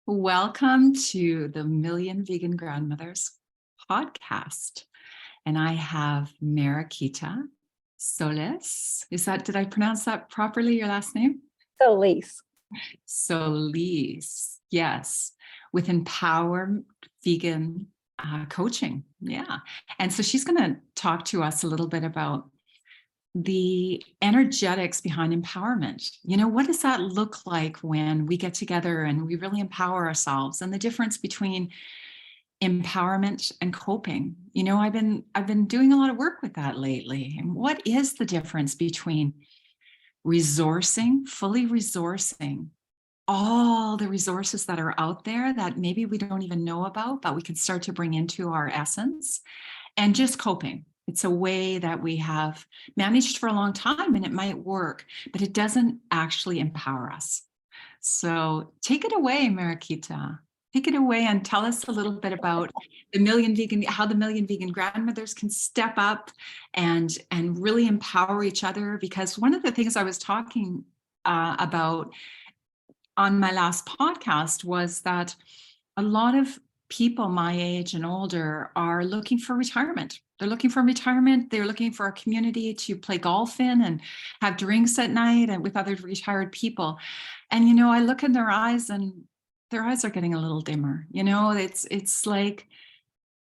Welcome to the Million Vegan Grandmothers podcast. And I have Mariquita Solis. Did I pronounce that properly, your last name? Solis. Solis, yes, with Empowered Vegan Coaching. Yeah. And so she's going to talk to us a little bit about the energetics behind empowerment. What does that look like when we get together and we really empower ourselves, and the difference between empowerment and coping? I've been doing a lot of work with that lately. And what is the difference between fully resourcing all the resources that are out there that maybe we don't even know about, but we can start to bring into our essence, and just coping? It's a way that we have managed for a long time, and it might work, but it doesn't actually empower us. So take it away, Mariquita. Take it away and tell us a little bit about how the Million Vegan Grandmothers can step up and really empower each other. Because one of the things I was talking about on my last podcast was that a lot of people my age and older are looking for retirement. They're looking for retirement. They're looking for a community to play golf in and have drinks at night and with other retired people. And, I look in their eyes, and their eyes are getting a little dimmer. It's like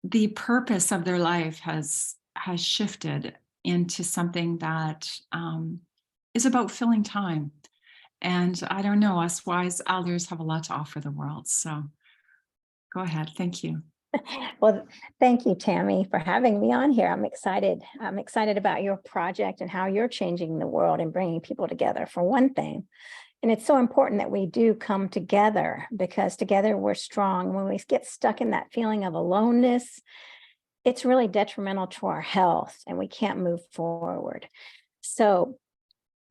the purpose of their life has shifted into something that is about filling time. And I don't know, us wise elders have a lot to offer the world. So go ahead. Thank you. Well, thank you, Tammy, for having me on here. I'm excited. I'm excited about your project and how you're changing the world and bringing people together, for one thing. And it's so important that we do come together, because together we're strong. When we get stuck in that feeling of aloneness, it's really detrimental to our health, and we can't move forward. So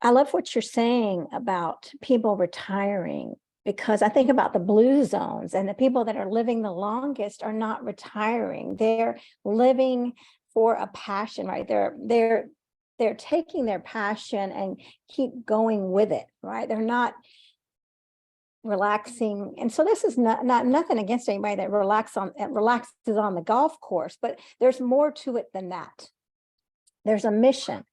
I love what you're saying about people retiring, because I think about the blue zones, and the people that are living the longest are not retiring. They're living for a passion, right? They're taking their passion and keep going with it, right? They're not relaxing. And so this is not nothing against anybody that relaxes on the golf course, but there's more to it than that. There's a mission.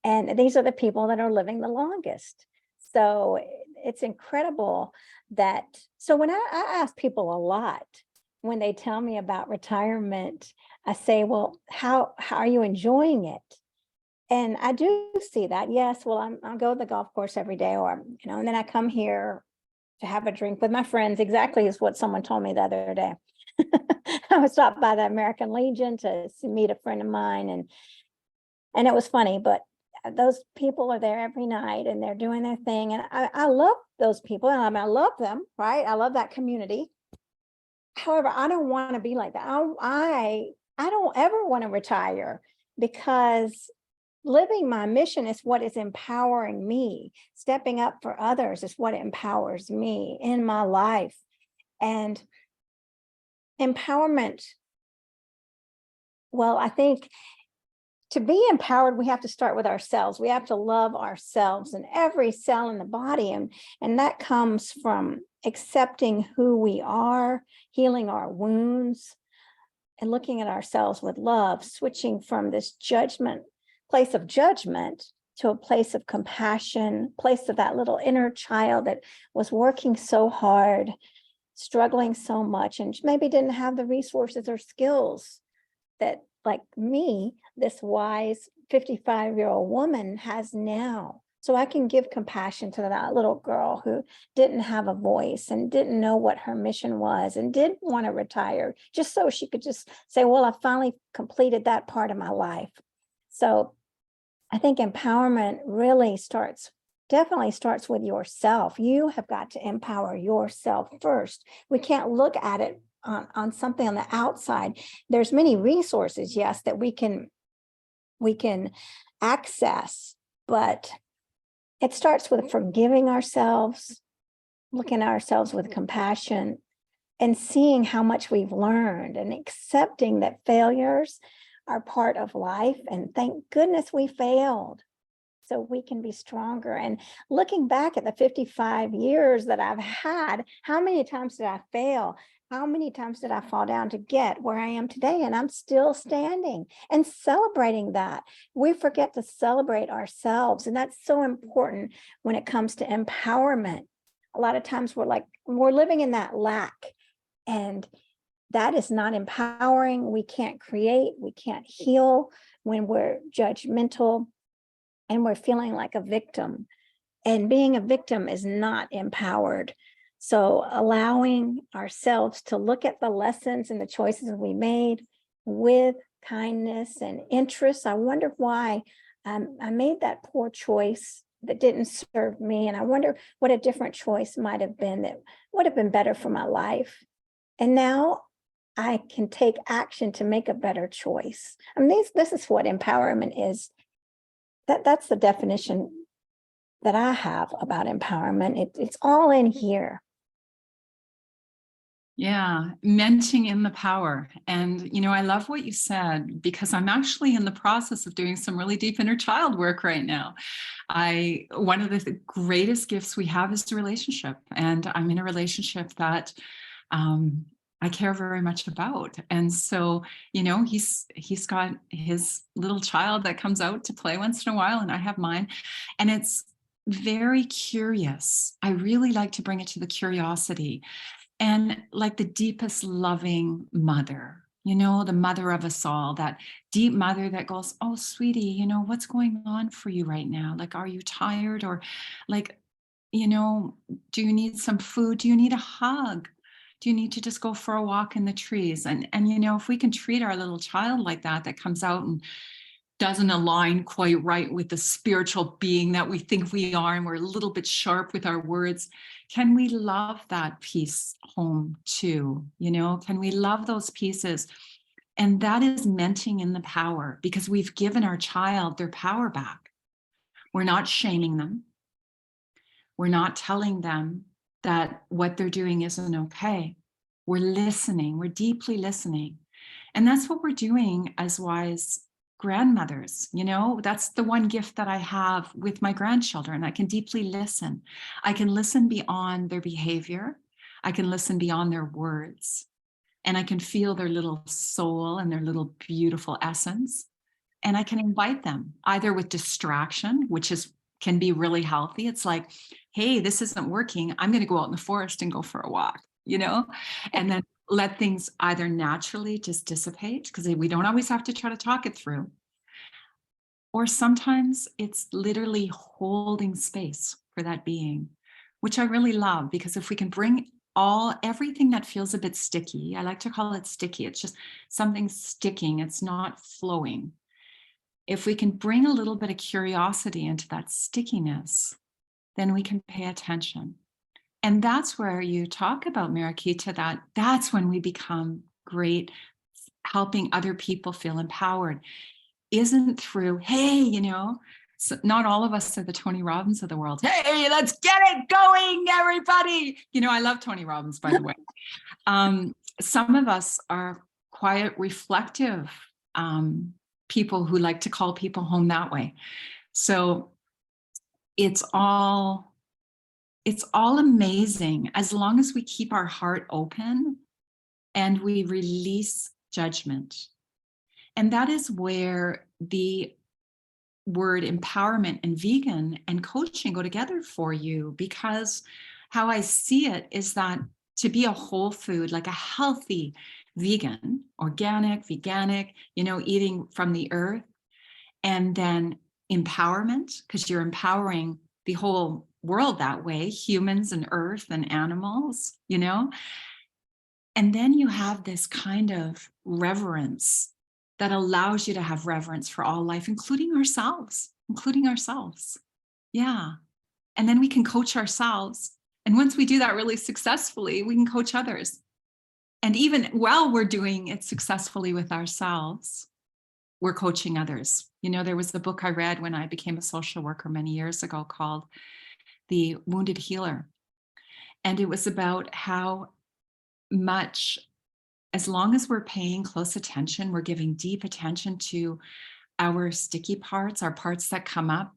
And these are the people that are living the longest. So it's incredible that, so when I ask people a lot, when they tell me about retirement, I say, well, how are you enjoying it? And I do see that. Yes, well, I'll go to the golf course every day, or, and then I come here to have a drink with my friends. Exactly is what someone told me the other day. I was stopped by the American Legion to meet a friend of mine, and it was funny, but those people are there every night, and they're doing their thing. And I love those people. And I love them, right? I love that community. However, I don't want to be like that. I don't ever want to retire, because living my mission is what is empowering me. Stepping up for others is what empowers me in my life. And empowerment, well, I think to be empowered, we have to start with ourselves. We have to love ourselves and every cell in the body. And that comes from accepting who we are, healing our wounds, and looking at ourselves with love, switching from this place of judgment to a place of compassion, place of that little inner child that was working so hard, struggling so much, and maybe didn't have the resources or skills that, like me, this wise 55-year-old woman has now. So I can give compassion to that little girl who didn't have a voice and didn't know what her mission was and did want to retire, just so she could just say, well, I finally completed that part of my life. So I think empowerment really definitely starts with yourself. You have got to empower yourself first. We can't look at it on something on the outside. There's many resources, yes, that we can access, but it starts with forgiving ourselves, looking at ourselves with compassion, and seeing how much we've learned, and accepting that failures are part of life. And thank goodness we failed. so we can be stronger. And looking back at the 55 years that I've had, how many times did I fail? How many times did I fall down to get where I am today? And I'm still standing and celebrating that. We forget to celebrate ourselves. And that's so important when it comes to empowerment. A lot of times we're living in that lack, and that is not empowering. We can't create, we can't heal when we're judgmental and we're feeling like a victim. And being a victim is not empowered. So allowing ourselves to look at the lessons and the choices we made with kindness and interest. I wonder why I made that poor choice that didn't serve me. And I wonder what a different choice might have been that would have been better for my life. And now I can take action to make a better choice. I mean, this is what empowerment is. That's the definition that I have about empowerment. It's all in here. Yeah, mentioning in the power. And, I love what you said, because I'm actually in the process of doing some really deep inner child work right now. One of the greatest gifts we have is the relationship. And I'm in a relationship that I care very much about. And so, he's got his little child that comes out to play once in a while, and I have mine. And it's very curious. I really like to bring it to the curiosity. And like the deepest loving mother, the mother of us all, that deep mother that goes, oh, sweetie, what's going on for you right now? Like, are you tired? Or like, do you need some food? Do you need a hug? Do you need to just go for a walk in the trees? And if we can treat our little child like that comes out and doesn't align quite right with the spiritual being that we think we are, and we're a little bit sharp with our words, can we love that piece home too? Can we love those pieces? And that is menting in the power, because we've given our child their power back. We're not shaming them. We're not telling them that what they're doing isn't okay. We're listening. We're deeply listening. And that's what we're doing as wise grandmothers. That's the one gift that I have with my grandchildren. I can deeply listen. I can listen beyond their behavior. I can listen beyond their words. And I can feel their little soul and their little beautiful essence. And I can invite them either with distraction, which can be really healthy. It's like, hey, this isn't working. I'm going to go out in the forest and go for a walk, and then let things either naturally just dissipate, because we don't always have to try to talk it through. Or sometimes it's literally holding space for that being, which I really love, because if we can bring everything that feels a bit sticky, I like to call it sticky. It's just something sticking. It's not flowing. If we can bring a little bit of curiosity into that stickiness, then we can pay attention. And that's where you talk about, Mariquita, that's when we become great, helping other people feel empowered. Isn't through, hey, so not all of us are the Tony Robbins of the world. Hey, let's get it going, everybody. I love Tony Robbins, by the way. Some of us are quiet, reflective people who like to call people home that way. So it's all amazing as long as we keep our heart open and we release judgment. And that is where the word empowerment and vegan and coaching go together for you, because how I see it is that to be a whole food, like a healthy vegan, organic, veganic, eating from the earth, and then empowerment, because you're empowering the whole world that way, humans and earth and animals, and then you have this kind of reverence that allows you to have reverence for all life, including ourselves. Yeah. And then we can coach ourselves. And once we do that really successfully, we can coach others. And even while we're doing it successfully with ourselves, we're coaching others. There was the book I read when I became a social worker many years ago called The Wounded Healer. And it was about how much, as long as we're paying close attention, we're giving deep attention to our sticky parts, our parts that come up,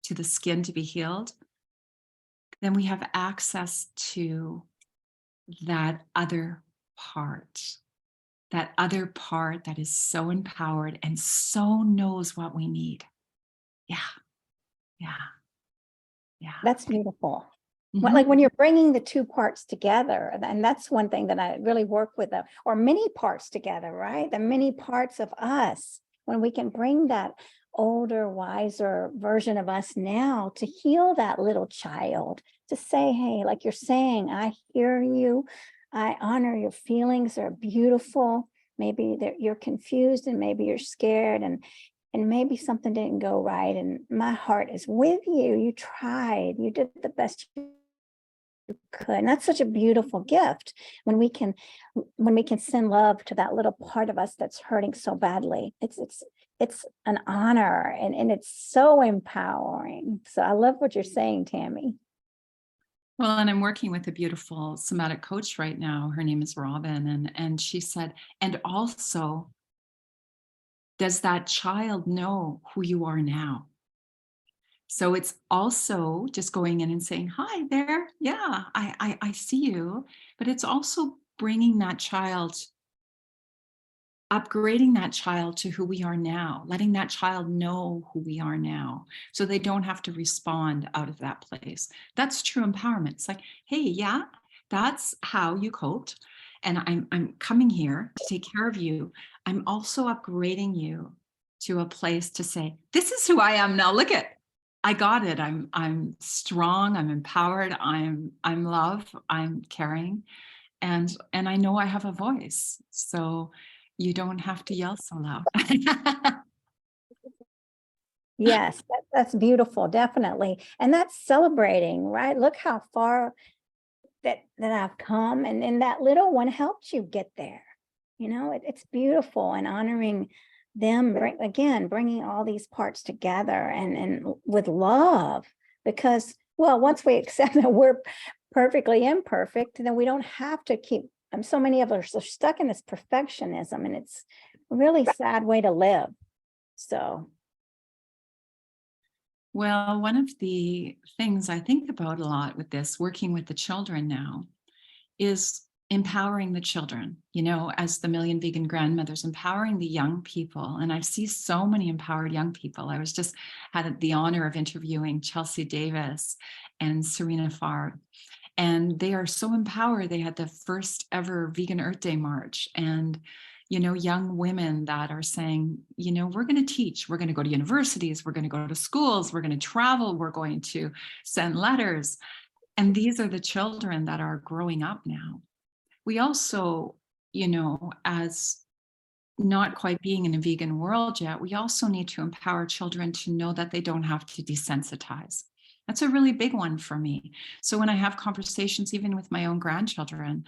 to the skin to be healed, then we have access to that other part, that other part that is so empowered and so knows what we need. Yeah, yeah, yeah. That's beautiful. Mhm. Like when you're bringing the two parts together, and that's one thing that I really work with, or many parts together, right? The many parts of us, when we can bring that older, wiser version of us now to heal that little child, to say, hey, like you're saying, I hear you. I honor your feelings. They're beautiful. Maybe you're confused and maybe you're scared and maybe something didn't go right. And my heart is with you. You tried. You did the best you could. And that's such a beautiful gift when we can send love to that little part of us that's hurting so badly. It's an honor and it's so empowering. So I love what you're saying, Tammy. Well, and I'm working with a beautiful somatic coach right now. Her name is Robin. And she said, and also, does that child know who you are now? So it's also just going in and saying, hi there. Yeah, I see you. But it's also bringing that child, upgrading that child to who we are now, letting that child know who we are now, so they don't have to respond out of that place. That's true empowerment. It's like, hey, yeah, that's how you coped. And I'm coming here to take care of you. I'm also upgrading you to a place to say, this is who I am now. Look at, I got it. I'm strong, I'm empowered, I'm love, I'm caring. And I know I have a voice. So you don't have to yell so loud. Yes, that's beautiful, definitely. And that's celebrating, right? Look how far that I've come, and that little one helped you get there. You know, it's beautiful, and honoring them, bringing all these parts together and with love, because, well, once we accept that we're perfectly imperfect, then we don't have to keep, so many of us are stuck in this perfectionism, and it's a really sad way to live. So. Well, one of the things I think about a lot with this, working with the children now, is empowering the children, you know, as the Million Vegan Grandmothers, empowering the young people. And I see so many empowered young people. I was just had the honor of interviewing Chelsea Davis and Serena Farr. And they are so empowered. They had the first ever Vegan Earth Day March. And, you know, young women that are saying, you know, we're going to teach, we're going to go to universities, we're going to go to schools, we're going to travel, we're going to send letters. And these are the children that are growing up now. We also, you know, as not quite being in a vegan world yet, we also need to empower children to know that they don't have to desensitize. That's a really big one for me. So when I have conversations, even with my own grandchildren,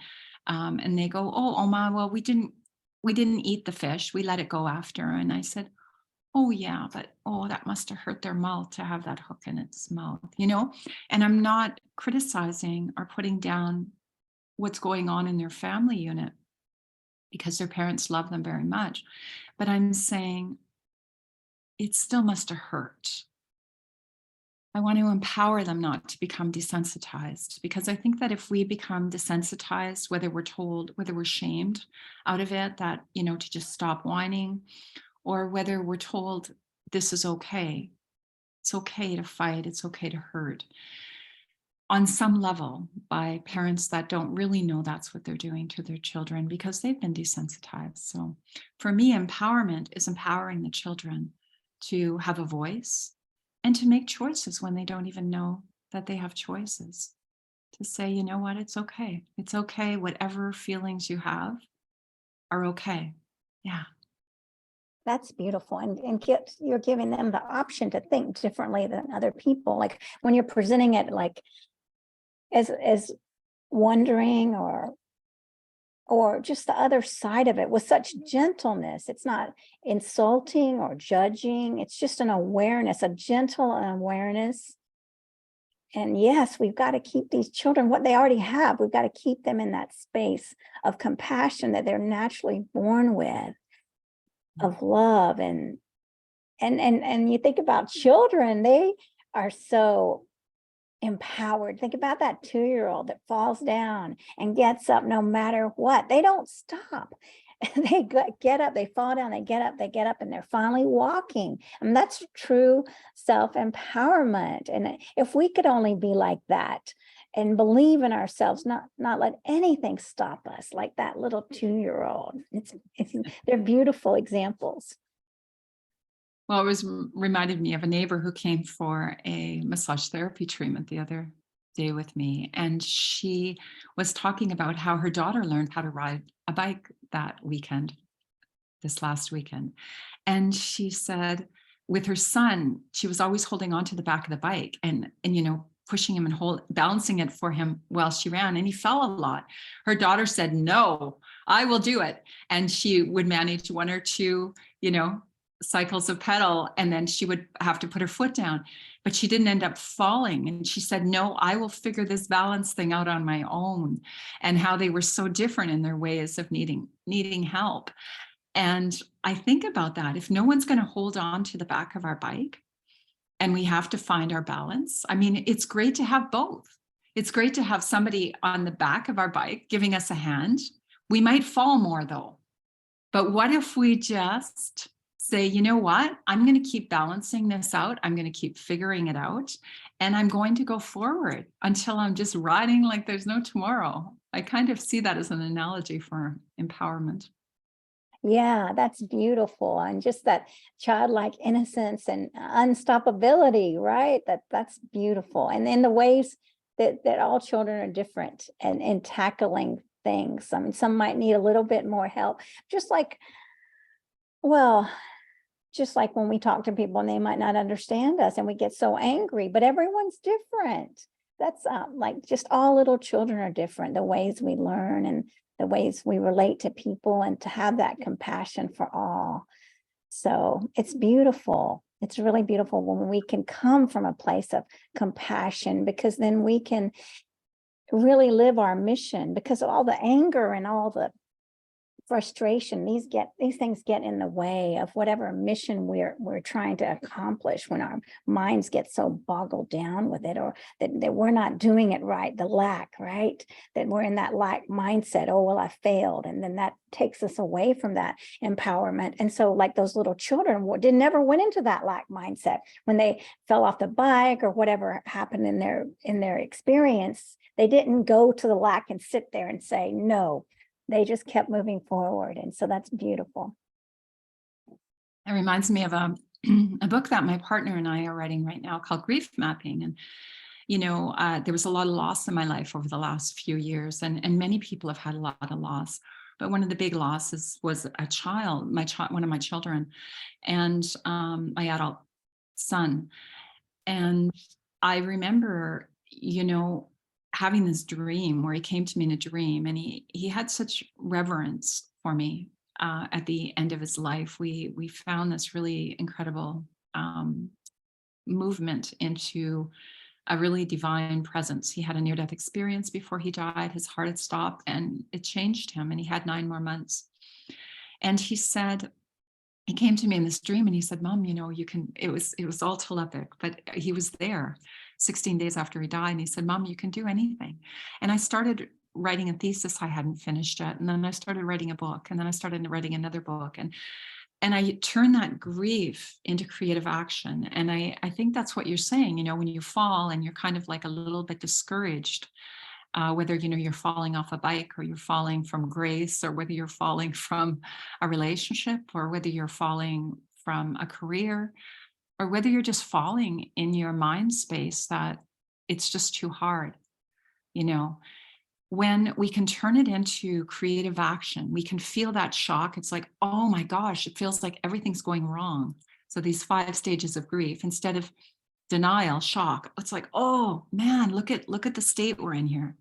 and they go, "Oh, Oma, well, we didn't eat the fish. We let it go after." And I said, "Oh yeah, but oh, that must have hurt their mouth to have that hook in its mouth," you know. And I'm not criticizing or putting down what's going on in their family unit, because their parents love them very much. But I'm saying it still must have hurt. I want to empower them not to become desensitized, because I think that if we become desensitized, whether we're told, whether we're shamed out of it, that, you know, to just stop whining, or whether we're told this is okay, it's okay to fight, it's okay to hurt, on some level by parents that don't really know that's what they're doing to their children because they've been desensitized. So for me, empowerment is empowering the children to have a voice and to make choices when they don't even know that they have choices. To say, you know what, it's okay. It's okay. Whatever feelings you have are okay. Yeah. That's beautiful. And you're giving them the option to think differently than other people. Like when you're presenting it like as wondering or just the other side of it with such gentleness. It's not insulting or judging. It's just an awareness, a gentle awareness. And yes, we've got to keep these children what they already have. We've got to keep them in that space of compassion that they're naturally born with, of love. And you think about children, are so empowered. Think about that 2-year-old that falls down and gets up no matter what. They don't stop. They get up, they fall down, they get up, and they're finally walking. And that's true self-empowerment. And if we could only be like that and believe in ourselves, not let anything stop us, like that little 2-year-old. They're beautiful examples. Well, it was reminded me of a neighbor who came for a massage therapy treatment the other day with me. And she was talking about how her daughter learned how to ride a bike this last weekend. And she said with her son, she was always holding on to the back of the bike and pushing him and balancing it for him while she ran, and he fell a lot. Her daughter said, "No, I will do it." And she would manage 1 or 2, cycles of pedal, and then she would have to put her foot down, but she didn't end up falling. And she said, "No, I will figure this balance thing out on my own," and how they were so different in their ways of needing help. And I think about that. If no one's going to hold on to the back of our bike and we have to find our balance, I mean, it's great to have both. It's great to have somebody on the back of our bike giving us a hand. We might fall more though. But what if we just say, you know what, I'm going to keep balancing this out. I'm going to keep figuring it out. And I'm going to go forward until I'm just riding like there's no tomorrow. I kind of see that as an analogy for empowerment. Yeah, that's beautiful. And just that childlike innocence and unstoppability, right? That's beautiful. And in the ways that all children are different and in tackling things. I mean, some might need a little bit more help, just like when we talk to people and they might not understand us and we get so angry, but everyone's different. That's like just all little children are different, the ways we learn and the ways we relate to people, and to have that compassion for all. So it's beautiful. It's really beautiful when we can come from a place of compassion, because then we can really live our mission, because all the anger and all the frustration, these things get in the way of whatever mission we're trying to accomplish, when our minds get so boggled down with it, or that we're not doing it right, the lack, right? That we're in that lack mindset, oh, well, I failed. And then that takes us away from that empowerment. And so like those little children never went into that lack mindset. When they fell off the bike or whatever happened in their experience, they didn't go to the lack and sit there and say, no. They just kept moving forward. And so that's beautiful. It reminds me of a book that my partner and I are writing right now called Grief Mapping. And, there was a lot of loss in my life over the last few years, and many people have had a lot of loss. But one of the big losses was a child, one of my children, and my adult son. And I remember, having this dream where he came to me in a dream, and he had such reverence for me. At the end of his life, we found this really incredible movement into a really divine presence. He had a near-death experience before he died. His heart had stopped, and it changed him, and he had 9 more months. And he came to me in this dream and he said, "Mom, you can," it was all telepathic, but he was there 16 days after he died. And he said, "Mom, you can do anything." And I started writing a thesis I hadn't finished yet. And then I started writing a book, and then I started writing another book. And I turned that grief into creative action. And I think that's what you're saying, when you fall and you're kind of like a little bit discouraged, whether you're falling off a bike, or you're falling from grace, or whether you're falling from a relationship, or whether you're falling from a career, or whether you're just falling in your mind space that it's just too hard. When we can turn it into creative action, we can feel that shock. It's like, oh my gosh, it feels like everything's going wrong. So these 5 stages of grief, instead of denial, shock, it's like, oh man, look at the state we're in here.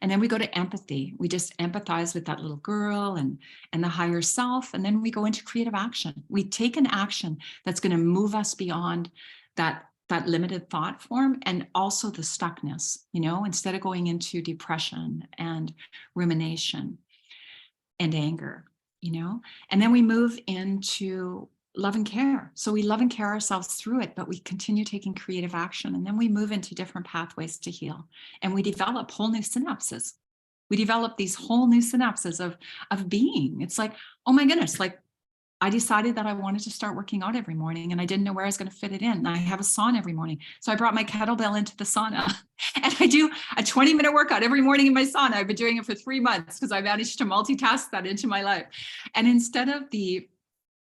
And then we go to empathy. We just empathize with that little girl and the higher self. And then we go into creative action. We take an action that's going to move us beyond that limited thought form, and also the stuckness, instead of going into depression and rumination and anger, and then we move into love and care. So we love and care ourselves through it, but we continue taking creative action. And then we move into different pathways to heal. And we develop whole new synapses. We develop these whole new synapses of being. It's like, oh my goodness, like I decided that I wanted to start working out every morning and I didn't know where I was going to fit it in. And I have a sauna every morning. So I brought my kettlebell into the sauna and I do a 20-minute workout every morning in my sauna. I've been doing it for 3 months because I managed to multitask that into my life. And instead of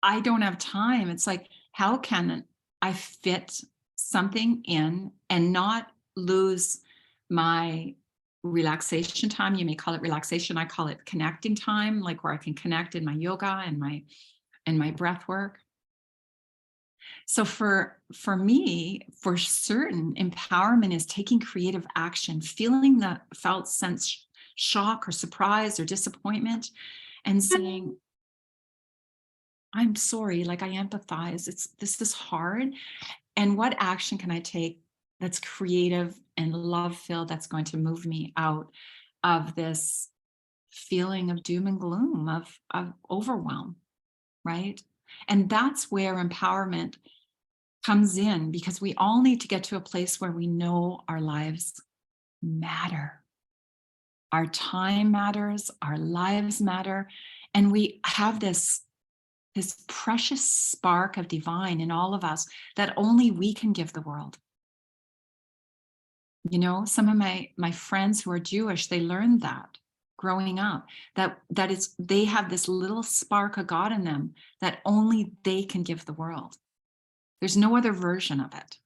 I don't have time, it's like, how can I fit something in and not lose my relaxation time? You may call it relaxation. I call it connecting time, like where I can connect in my yoga and my breath work. So for me, for certain, empowerment is taking creative action, feeling the felt sense shock or surprise or disappointment and saying, I'm sorry, like I empathize. This is hard. And what action can I take that's creative and love-filled that's going to move me out of this feeling of doom and gloom, of overwhelm, right? And that's where empowerment comes in, because we all need to get to a place where we know our lives matter. Our time matters, our lives matter, and we have this precious spark of divine in all of us that only we can give the world. You know, some of my friends who are Jewish, they learned that growing up, that they have this little spark of God in them that only they can give the world. There's no other version of it.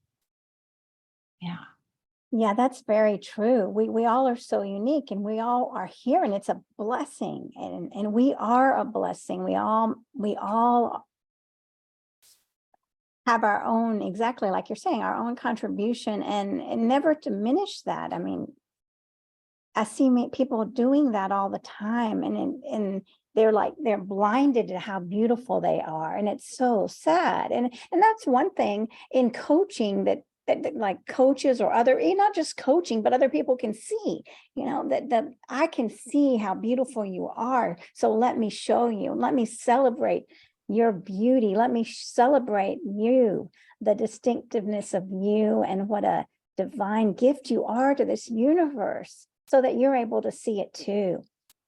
Yeah. Yeah, that's very true. We all are so unique and we all are here and it's a blessing and we are a blessing. We all have our own, exactly like you're saying, our own contribution and never diminish that. I mean, I see people doing that all the time and they're blinded to how beautiful they are. And it's so sad. And that's one thing in coaching that like coaches or other, not just coaching, but other people can see, that I can see how beautiful you are. So let me show you, let me celebrate your beauty. Let me celebrate you, the distinctiveness of you and what a divine gift you are to this universe, so that you're able to see it too.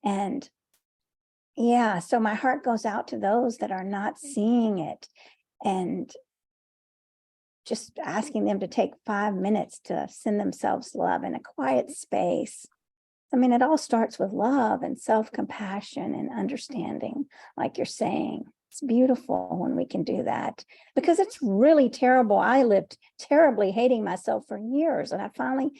And yeah, so my heart goes out to those that are not seeing it and just asking them to take 5 minutes to send themselves love in a quiet space. I mean, it all starts with love and self-compassion and understanding, like you're saying. It's beautiful when we can do that because it's really terrible. I lived terribly hating myself for years and I finally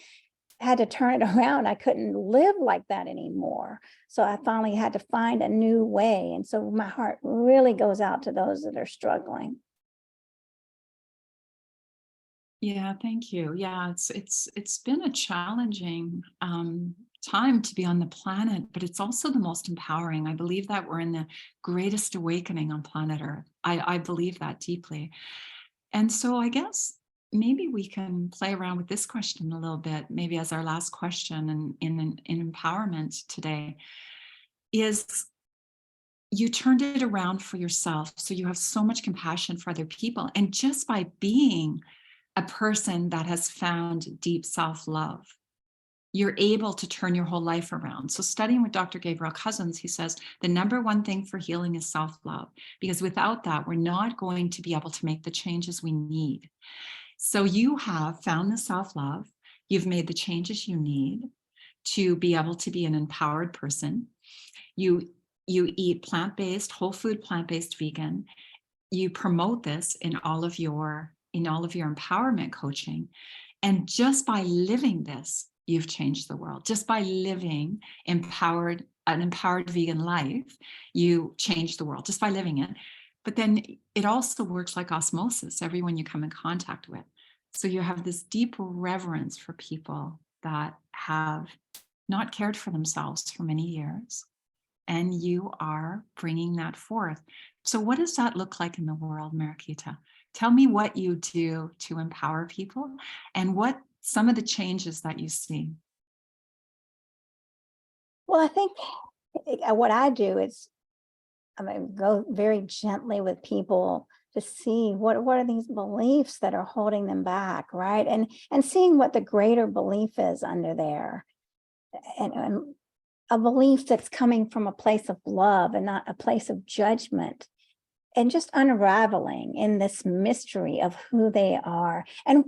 had to turn it around. I couldn't live like that anymore. So I finally had to find a new way. And so my heart really goes out to those that are struggling. Yeah, thank you. Yeah, it's been a challenging time to be on the planet, but it's also the most empowering. I believe that we're in the greatest awakening on planet Earth. I believe that deeply. And so I guess maybe we can play around with this question a little bit, maybe as our last question in empowerment today, is you turned it around for yourself. So you have so much compassion for other people. And just by being a person that has found deep self-love, you're able to turn your whole life around. So studying with Dr. Gabriel Cousins, he says, the number one thing for healing is self-love, because without that, we're not going to be able to make the changes we need. So you have found the self-love, you've made the changes you need to be able to be an empowered person. You eat plant-based, whole food, plant-based vegan. You promote this in all of your empowerment coaching. And just by living this, you've changed the world. Just by living an empowered vegan life, you change the world just by living it. But then it also works like osmosis, everyone you come in contact with. So you have this deep reverence for people that have not cared for themselves for many years. And you are bringing that forth. So what does that look like in the world, Mariquita? Tell me what you do to empower people and what some of the changes that you see. Well, I think what I do is go very gently with people to see what are these beliefs that are holding them back, right? And seeing what the greater belief is under there, and a belief that's coming from a place of love and not a place of judgment, and just unraveling in this mystery of who they are and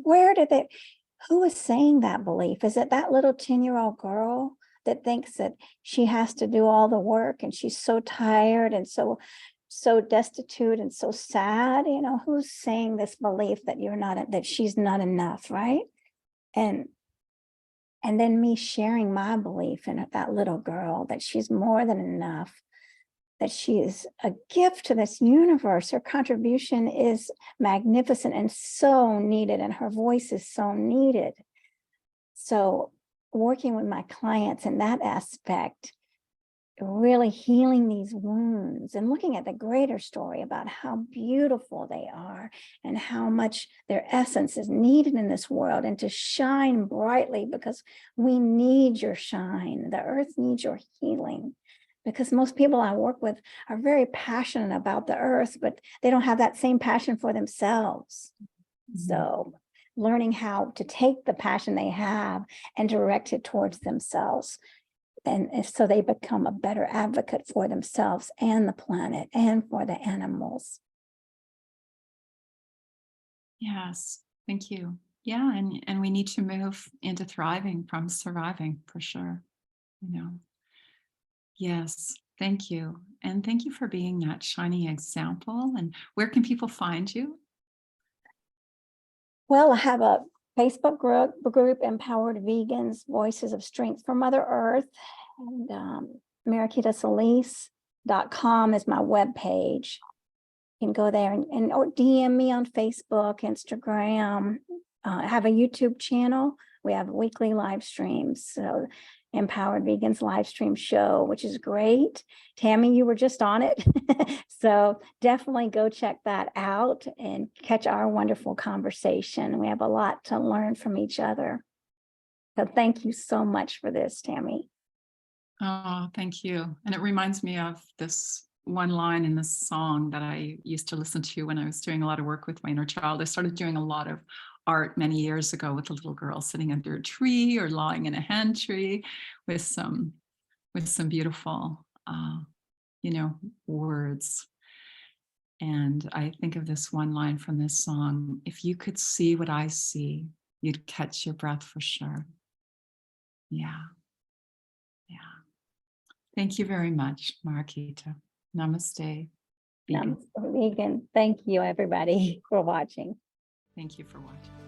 who is saying that belief? Is it that little 10-year-old girl that thinks that she has to do all the work and she's so tired and so destitute and so sad? You know, who's saying this belief that that she's not enough, right? And then me sharing my belief in that little girl, that she's more than enough, that she is a gift to this universe. Her contribution is magnificent and so needed, and her voice is so needed. So working with my clients in that aspect, really healing these wounds and looking at the greater story about how beautiful they are and how much their essence is needed in this world, and to shine brightly, because we need your shine. The earth needs your healing, because most people I work with are very passionate about the earth, but they don't have that same passion for themselves. Mm-hmm. So learning how to take the passion they have and direct it towards themselves, and so they become a better advocate for themselves and the planet and for the animals. Yes, thank you. Yeah, and we need to move into thriving from surviving, for sure. You know. Yes, thank you. And thank you for being that shining example. And where can people find you? Well, I have a Facebook group, Empowered Vegans, Voices of Strength for Mother Earth. And Mariquita.Solis.com is my webpage. You can go there and or DM me on Facebook, Instagram. I have a YouTube channel. We have weekly live streams. So Empowered Vegans Livestream Show, which is great. Tammy, you were just on it. So definitely go check that out and catch our wonderful conversation. We have a lot to learn from each other. So thank you so much for this, Tammy. Oh, thank you. And it reminds me of this one line in this song that I used to listen to when I was doing a lot of work with my inner child. I started doing a lot of art many years ago with a little girl sitting under a tree or lying in a hand tree with some beautiful, words. And I think of this one line from this song: if you could see what I see, you'd catch your breath for sure. Yeah. Yeah. Thank you very much, Mariquita. Namaste. Vegan. Namaste, vegan. Thank you, everybody, for watching. Thank you for watching.